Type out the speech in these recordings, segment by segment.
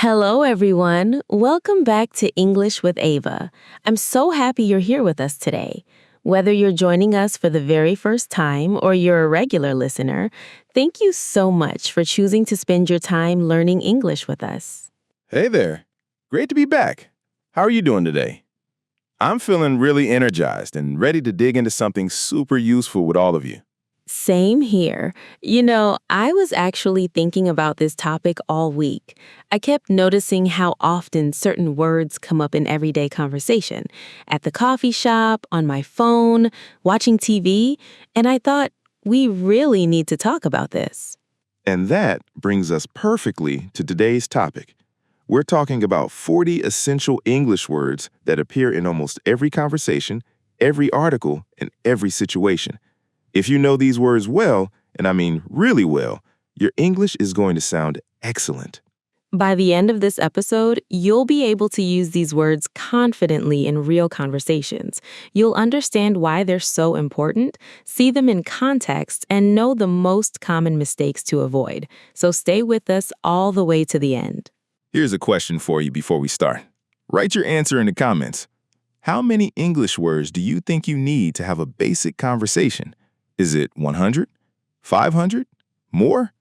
Hello, everyone. Welcome back to English with Ava. I'm so happy you're here with us today. Whether you're joining us for the very first time or you're a regular listener, thank you so much for choosing to spend your time learning English with us. Hey there. Great to be back. How are you doing today? I'm feeling really energized and ready to dig into something super useful with all of you. Same here. I was actually thinking about this topic all week. I kept noticing how often certain words come up in everyday conversation, at the coffee shop, on my phone, watching TV, and I thought we really need to talk about this. And that brings us perfectly to today's topic. We're talking about 40 essential English words that appear in almost every conversation, every article, and every situation. If you know these words well, and I mean really well, your English is going to sound excellent. By the end of this episode, you'll be able to use these words confidently in real conversations. You'll understand why they're so important, see them in context, and know the most common mistakes to avoid. So stay with us all the way to the end. Here's a question for you before we start. Write your answer in the comments. How many English words do you think you need to have a basic conversation? Is it 100? 500? More?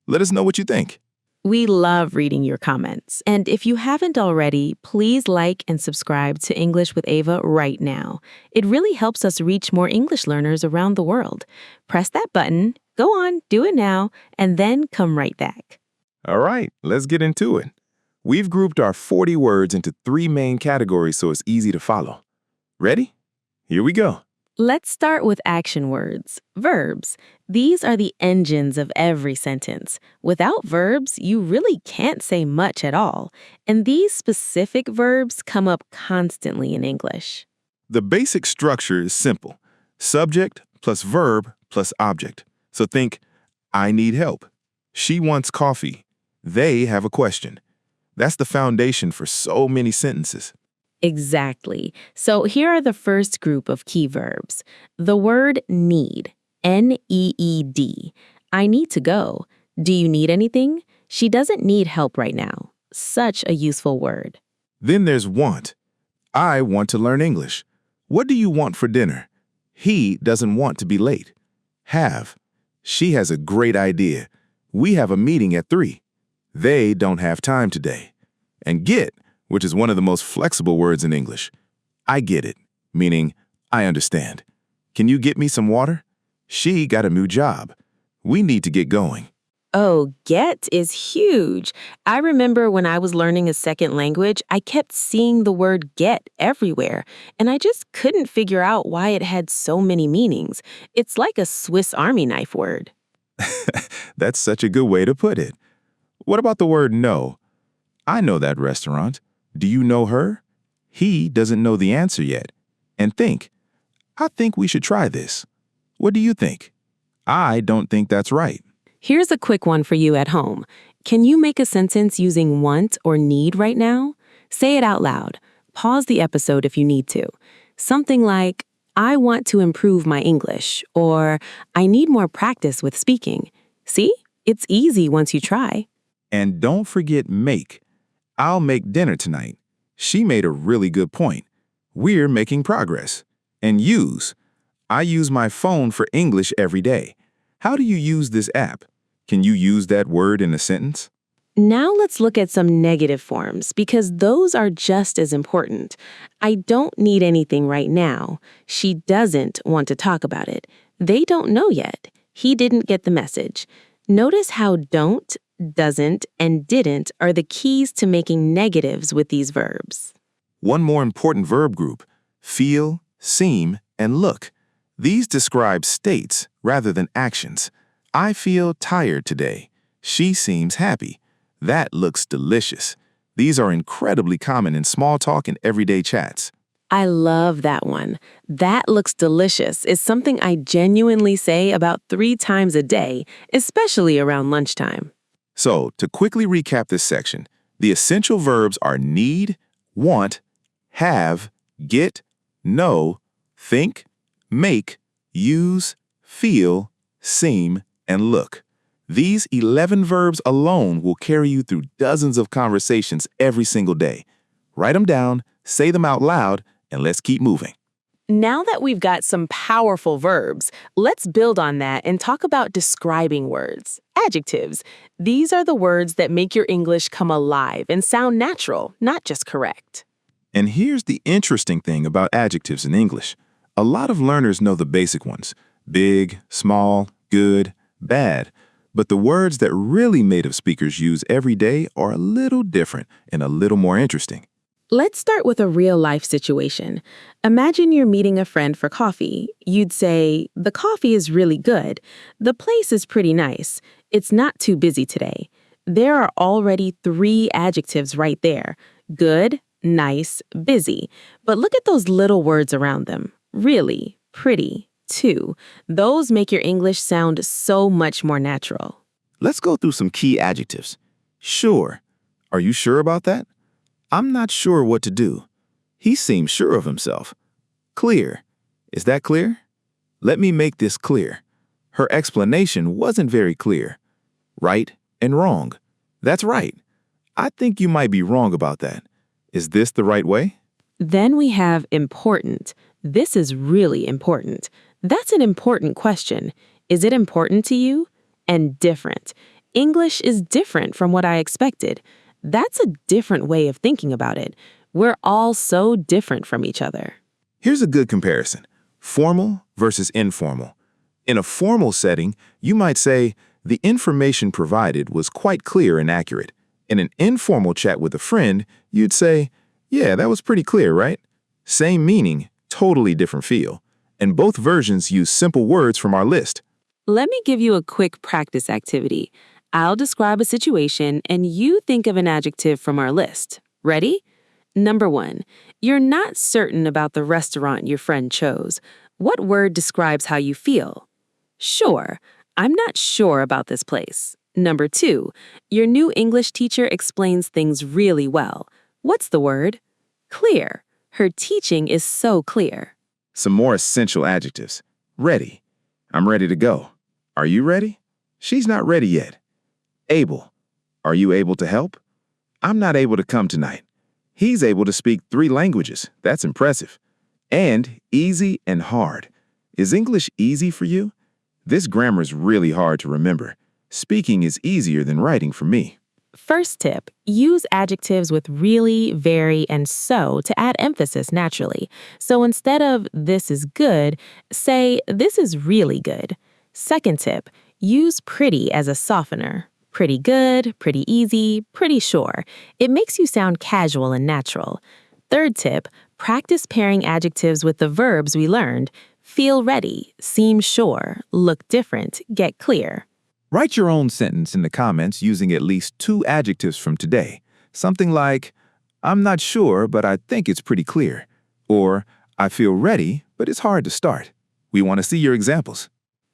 Let us know what you think. We love reading your comments. And if you haven't already, please like and subscribe to English with Ava right now. It really helps us reach more English learners around the world. Press that button, go on, do it now, and then come right back. All right, let's get into it. We've grouped our 40 words into 3 main categories so it's easy to follow. Ready? Here we go. Let's start with action words, verbs. These are the engines of every sentence. Without verbs, you really can't say much at all. And these specific verbs come up constantly in English. The basic structure is simple. Subject plus verb plus object. So think, I need help. She wants coffee. They have a question. That's the foundation for so many sentences. Exactly. So here are the first group of key verbs. The word need, N-E-E-D. I need to go. Do you need anything? She doesn't need help right now. Such a useful word. Then there's want. I want to learn English. What do you want for dinner? He doesn't want to be late. Have. She has a great idea. We have a meeting at 3. They don't have time today. And get, which is one of the most flexible words in English. I get it, meaning I understand. Can you get me some water? She got a new job. We need to get going. Oh, get is huge. I remember when I was learning a second language, I kept seeing the word get everywhere, and I just couldn't figure out why it had so many meanings. It's like a Swiss Army knife word. That's such a good way to put it. What about the word know? I know that restaurant. Do you know her? He doesn't know the answer yet. And think, I think we should try this. What do you think? I don't think that's right. Here's a quick one for you at home. Can you make a sentence using want or need right now? Say it out loud. Pause the episode if you need to. Something like, I want to improve my English, or I need more practice with speaking. See? It's easy once you try. And don't forget make. I'll make dinner tonight. She made a really good point. We're making progress. And use. I use my phone for English every day. How do you use this app? Can you use that word in a sentence? Now let's look at some negative forms because those are just as important. I don't need anything right now. She doesn't want to talk about it. They don't know yet. He didn't get the message. Notice how don't, doesn't, and didn't are the keys to making negatives with these verbs. One more important verb group, feel, seem, and look. These describe states rather than actions. I feel tired today. She seems happy. That looks delicious. These are incredibly common in small talk and everyday chats. I love that one. That looks delicious is something I genuinely say about 3 times a day, especially around lunchtime. So, to quickly recap this section, the essential verbs are need, want, have, get, know, think, make, use, feel, seem, and look. These 11 verbs alone will carry you through dozens of conversations every single day. Write them down, say them out loud, and let's keep moving. Now that we've got some powerful verbs, let's build on that and talk about describing words, adjectives. These are the words that make your English come alive and sound natural, not just correct. And here's the interesting thing about adjectives in English. A lot of learners know the basic ones: big, small, good, bad. But the words that really native speakers use every day are a little different and a little more interesting. Let's start with a real-life situation. Imagine you're meeting a friend for coffee. You'd say, "The coffee is really good. The place is pretty nice. It's not too busy today." There are already 3 adjectives right there: good, nice, busy. But look at those little words around them: really, pretty, too. Those make your English sound so much more natural. Let's go through some key adjectives. Sure. Are you sure about that? I'm not sure what to do. He seems sure of himself. Clear. Is that clear? Let me make this clear. Her explanation wasn't very clear. Right and wrong. That's right. I think you might be wrong about that. Is this the right way? Then we have important. This is really important. That's an important question. Is it important to you? And different. English is different from what I expected. That's a different way of thinking about it. We're all so different from each other. Here's a good comparison: formal versus informal. In a formal setting, you might say, the information provided was quite clear and accurate. In an informal chat with a friend, you'd say, yeah, that was pretty clear, right? Same meaning, totally different feel. And both versions use simple words from our list. Let me give you a quick practice activity. I'll describe a situation and you think of an adjective from our list. Ready? Number 1, you're not certain about the restaurant your friend chose. What word describes how you feel? Sure. I'm not sure about this place. Number 2, your new English teacher explains things really well. What's the word? Clear. Her teaching is so clear. Some more essential adjectives. Ready. I'm ready to go. Are you ready? She's not ready yet. Able. Are you able to help? I'm not able to come tonight. He's able to speak 3 languages. That's impressive. And easy and hard. Is English easy for you? This grammar's really hard to remember. Speaking is easier than writing for me. First tip, use adjectives with really, very, and so to add emphasis naturally. So instead of this is good, say this is really good. Second tip, use pretty as a softener. Pretty good, pretty easy, pretty sure. It makes you sound casual and natural. Third tip, practice pairing adjectives with the verbs we learned. Feel ready, seem sure, look different, get clear. Write your own sentence in the comments using at least 2 adjectives from today. Something like, I'm not sure, but I think it's pretty clear. Or, I feel ready, but it's hard to start. We want to see your examples.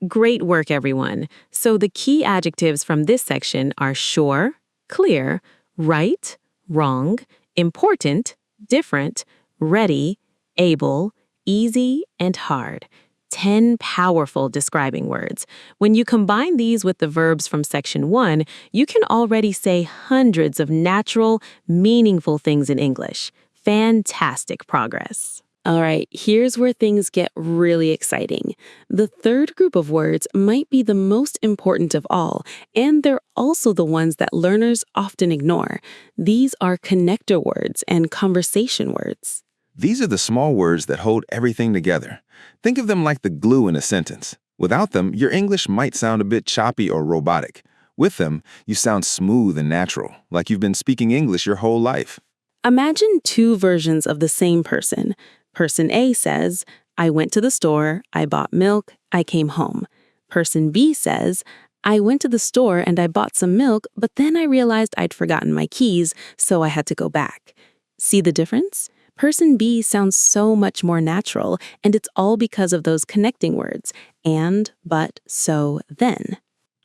Great work, everyone. So the key adjectives from this section are sure, clear, right, wrong, important, different, ready, able, easy, and hard. 10 powerful describing words. When you combine these with the verbs from section 1, you can already say hundreds of natural, meaningful things in English. Fantastic progress. All right, here's where things get really exciting. The third group of words might be the most important of all, and they're also the ones that learners often ignore. These are connector words and conversation words. These are the small words that hold everything together. Think of them like the glue in a sentence. Without them, your English might sound a bit choppy or robotic. With them, you sound smooth and natural, like you've been speaking English your whole life. Imagine 2 versions of the same person. Person A says, I went to the store, I bought milk, I came home. Person B says, I went to the store and I bought some milk, but then I realized I'd forgotten my keys, so I had to go back. See the difference? Person B sounds so much more natural, and it's all because of those connecting words, and, but, so, then.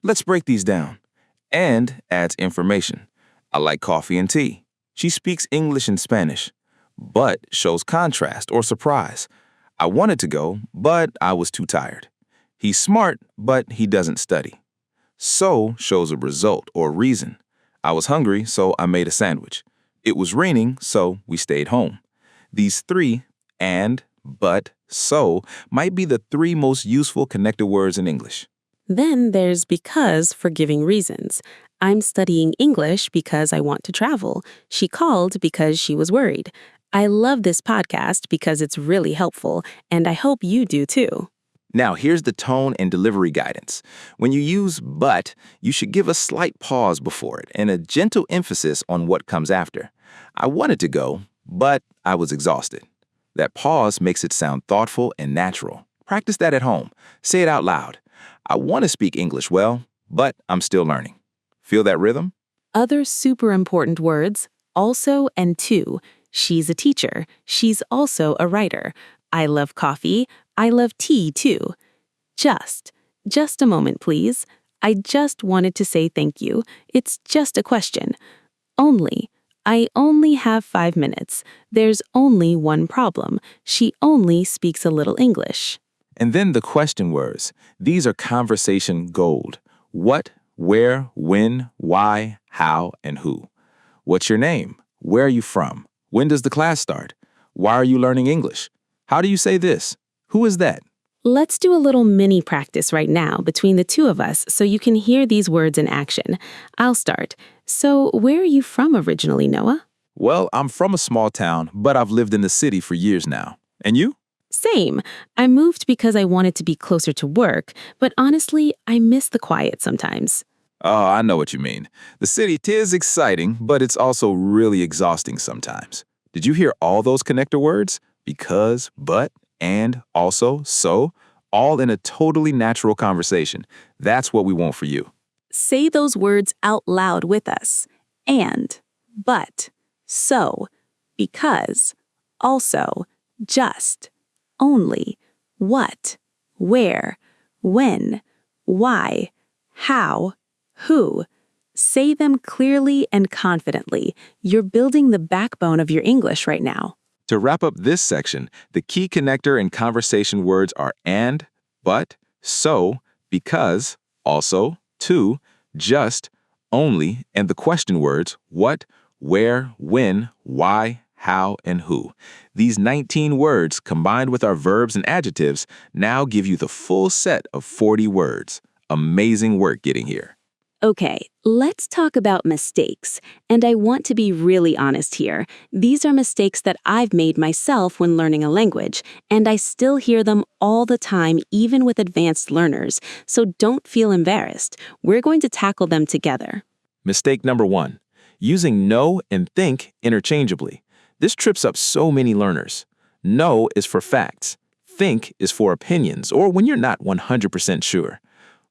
Let's break these down. And adds information. I like coffee and tea. She speaks English and Spanish. But shows contrast or surprise. I wanted to go, but I was too tired. He's smart, but he doesn't study. So shows a result or reason. I was hungry, so I made a sandwich. It was raining, so we stayed home. These three, and, but, so, might be the three most useful connected words in English. Then there's because for giving reasons. I'm studying English because I want to travel. She called because she was worried. I love this podcast because it's really helpful, and I hope you do too. Now, here's the tone and delivery guidance. When you use but, you should give a slight pause before it and a gentle emphasis on what comes after. I wanted to go, but I was exhausted. That pause makes it sound thoughtful and natural. Practice that at home. Say it out loud. I want to speak English well, but I'm still learning. Feel that rhythm? Other super important words, also and too. She's a teacher. She's also a writer. I love coffee. I love tea too. Just a moment, please. I just wanted to say thank you. It's just a question. Only. I only have 5 minutes. There's only one problem. She only speaks a little English. And then the question words. These are conversation gold. What, where, when, why, how, and who. What's your name? Where are you from? When does the class start? Why are you learning English? How do you say this? Who is that? Let's do a little mini practice right now between the two of us so you can hear these words in action. I'll start. So, where are you from originally, Noah? Well, I'm from a small town, but I've lived in the city for years now. And you? Same. I moved because I wanted to be closer to work, but honestly, I miss the quiet sometimes. Oh, I know what you mean. The city is exciting, but it's also really exhausting sometimes. Did you hear all those connector words? Because, but, and, also, so, all in a totally natural conversation. That's what we want for you. Say those words out loud with us. And, but, so, because, also, just, only, what, where, when, why, how, who. Say them clearly and confidently. You're building the backbone of your English right now. To wrap up this section, the key connector and conversation words are and, but, so, because, also, to, just, only, and the question words what, where, when, why, how, and who. These 19 words, combined with our verbs and adjectives, now give you the full set of 40 words. Amazing work getting here. Okay, let's talk about mistakes. And I want to be really honest here. These are mistakes that I've made myself when learning a language, and I still hear them all the time, even with advanced learners. So don't feel embarrassed. We're going to tackle them together. Mistake number 1, using know and think interchangeably. This trips up so many learners. Know is for facts. Think is for opinions, or when you're not 100% sure.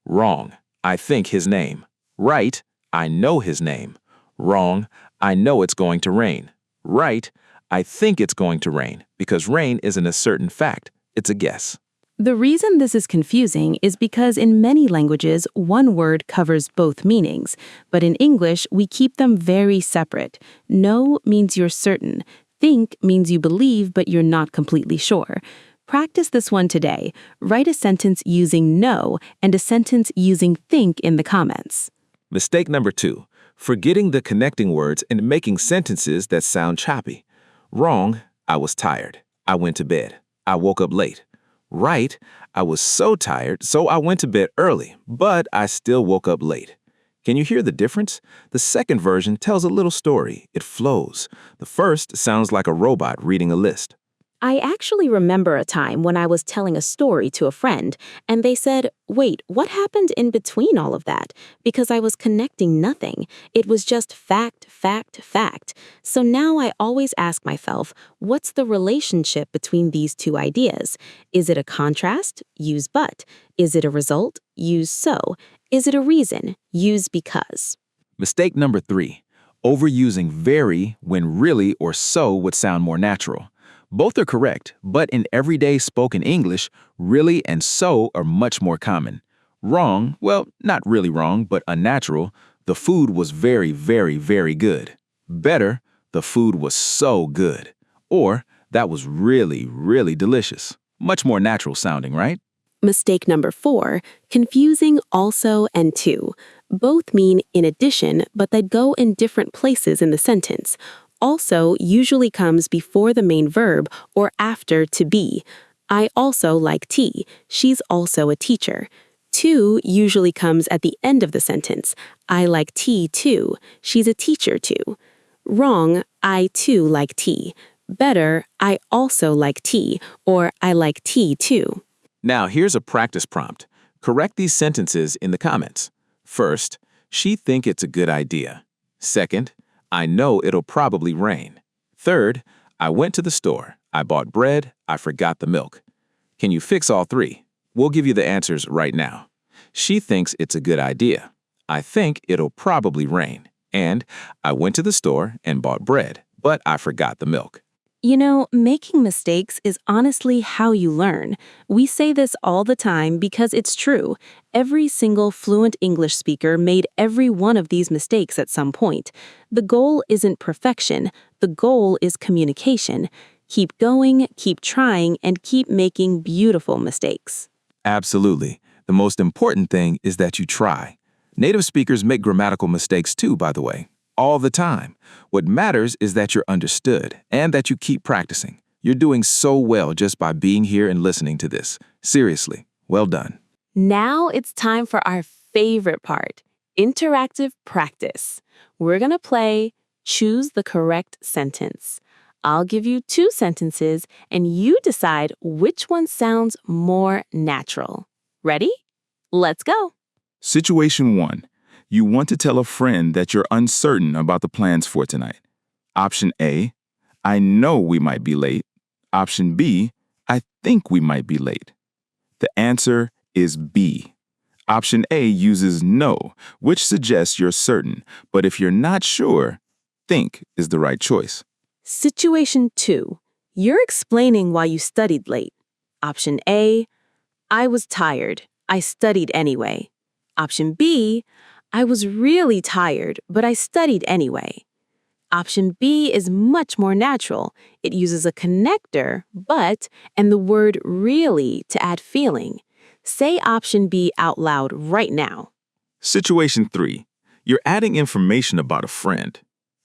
Wrong. I think his name. Right. I know his name. Wrong. I know it's going to rain. Right. I think it's going to rain, because rain isn't a certain fact. It's a guess. The reason this is confusing is because in many languages, one word covers both meanings, but in English, we keep them very separate. Know means you're certain. Think means you believe, but you're not completely sure. Practice this one today. Write a sentence using know and a sentence using think in the comments. Mistake number 2, forgetting the connecting words and making sentences that sound choppy. Wrong. I was tired. I went to bed. I woke up late. Right. I was so tired, so I went to bed early, but I still woke up late. Can you hear the difference? The second version tells a little story. It flows. The first sounds like a robot reading a list. I actually remember a time when I was telling a story to a friend, and they said, wait, what happened in between all of that? Because I was connecting nothing. It was just fact, fact, fact. So now I always ask myself, what's the relationship between these two ideas? Is it a contrast? Use but. Is it a result? Use so. Is it a reason? Use because. Mistake number 3, overusing very when really or so would sound more natural. Both are correct, but in everyday spoken English, really and so are much more common. Wrong, well, not really wrong, but unnatural. The food was very, very, very good. Better, the food was so good. Or, that was really, really delicious. Much more natural sounding, right? Mistake number 4, confusing also and to. Both mean in addition, but they go in different places in the sentence. Also usually comes before the main verb or after to be. I also like tea. She's also a teacher. To usually comes at the end of the sentence. I like tea too. She's a teacher too. Wrong, I too like tea. Better, I also like tea, or I like tea too. Now, here's a practice prompt. Correct these sentences in the comments. First, she think it's a good idea. Second, I know it'll probably rain. Third, I went to the store. I bought bread. I forgot the milk. Can you fix all 3? We'll give you the answers right now. She thinks it's a good idea. I think it'll probably rain. And I went to the store and bought bread, but I forgot the milk. You know, making mistakes is honestly how you learn. We say this all the time because it's true. Every single fluent English speaker made every one of these mistakes at some point. The goal isn't perfection. The goal is communication. Keep going, keep trying, and keep making beautiful mistakes. Absolutely. The most important thing is that you try. Native speakers make grammatical mistakes too, by the way, all the time. What matters is that you're understood and that you keep practicing. You're doing so well just by being here and listening to this. Seriously, well done. Now it's time for our favorite part, interactive practice. We're going to play Choose the Correct Sentence. I'll give you 2 sentences and you decide which one sounds more natural. Ready? Let's go. Situation 1. You want to tell a friend that you're uncertain about the plans for tonight. Option A, I know we might be late. Option B, I think we might be late. The answer is B. Option A uses know, which suggests you're certain, but if you're not sure, think is the right choice. Situation 2. You're explaining why you studied late. Option A, I was tired. I studied anyway. Option B, I was really tired, but I studied anyway. Option B is much more natural. It uses a connector, but, and the word really to add feeling. Say option B out loud right now. Situation 3. You're adding information about a friend.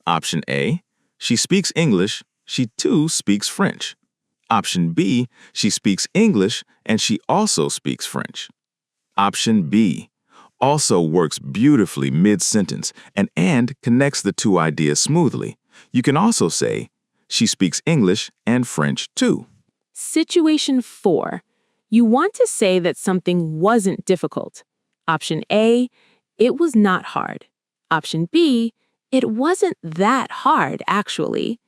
Option A, she speaks English. She too speaks French. Option B, she speaks English and she also speaks French. Option B also works beautifully mid-sentence and connects the 2 ideas smoothly. You can also say, she speaks English and French too. Situation 4. You want to say that something wasn't difficult. Option A, it was not hard. Option B, it wasn't that hard, actually.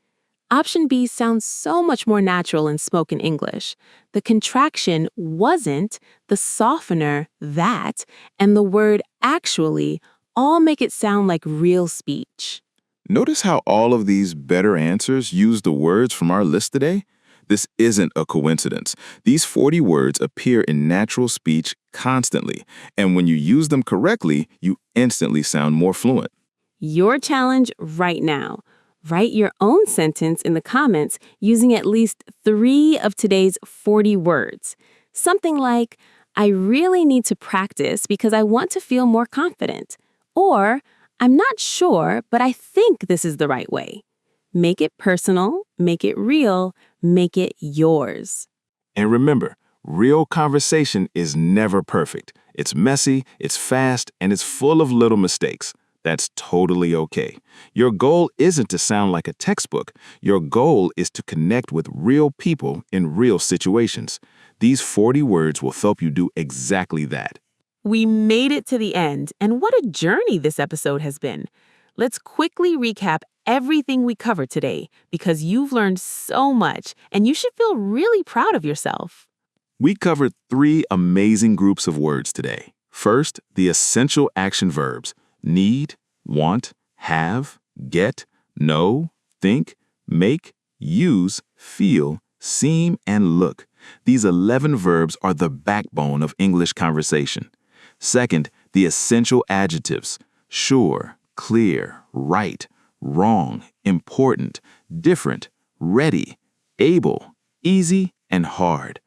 Option B sounds so much more natural in spoken English. The contraction wasn't, the softener that, and the word actually all make it sound like real speech. Notice how all of these better answers use the words from our list today? This isn't a coincidence. These 40 words appear in natural speech constantly, and when you use them correctly, you instantly sound more fluent. Your challenge right now. Write your own sentence in the comments using at least 3 of today's 40 words. Something like, I really need to practice because I want to feel more confident. Or, I'm not sure, but I think this is the right way. Make it personal, make it real, make it yours. And remember, real conversation is never perfect. It's messy, it's fast, and it's full of little mistakes. That's totally okay. Your goal isn't to sound like a textbook. Your goal is to connect with real people in real situations. These 40 words will help you do exactly that. We made it to the end, and what a journey this episode has been. Let's quickly recap everything we covered today because you've learned so much, and you should feel really proud of yourself. We covered 3 amazing groups of words today. First, the essential action verbs. Need, want, have, get, know, think, make, use, feel, seem, and look. These 11 verbs are the backbone of English conversation. Second, the essential adjectives. Sure, clear, right, wrong, important, different, ready, able, easy, and hard.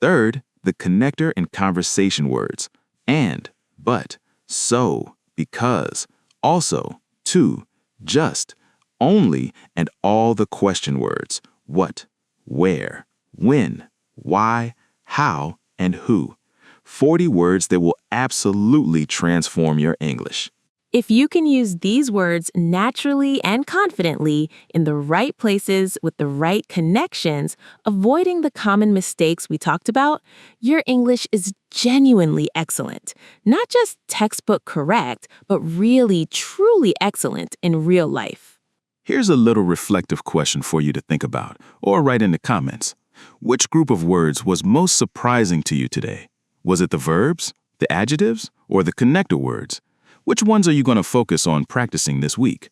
Third, the connector and conversation words, and, but, so, because, also, to, just, only, and all the question words, what, where, when, why, how, and who. 40 words that will absolutely transform your English. If you can use these words naturally and confidently in the right places with the right connections, avoiding the common mistakes we talked about, your English is genuinely excellent. Not just textbook correct, but really, truly excellent in real life. Here's a little reflective question for you to think about, or write in the comments. Which group of words was most surprising to you today? Was it the verbs, the adjectives, or the connector words? Which ones are you going to focus on practicing this week?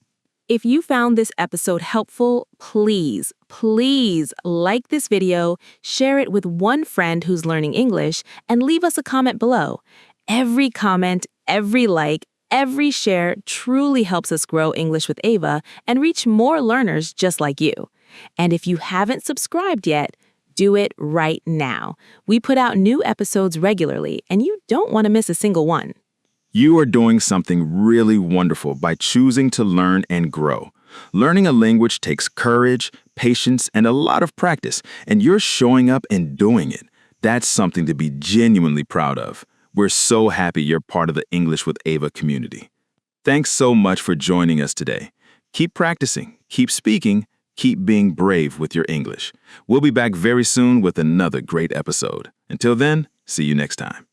If you found this episode helpful, please like this video, share it with one friend who's learning English, and leave us a comment below. Every comment, every like, every share truly helps us grow English with Ava and reach more learners just like you. And if you haven't subscribed yet, do it right now. We put out new episodes regularly, and you don't want to miss a single one. You are doing something really wonderful by choosing to learn and grow. Learning a language takes courage, patience, and a lot of practice, and you're showing up and doing it. That's something to be genuinely proud of. We're so happy you're part of the English with Ava community. Thanks so much for joining us today. Keep practicing, keep speaking, keep being brave with your English. We'll be back very soon with another great episode. Until then, see you next time.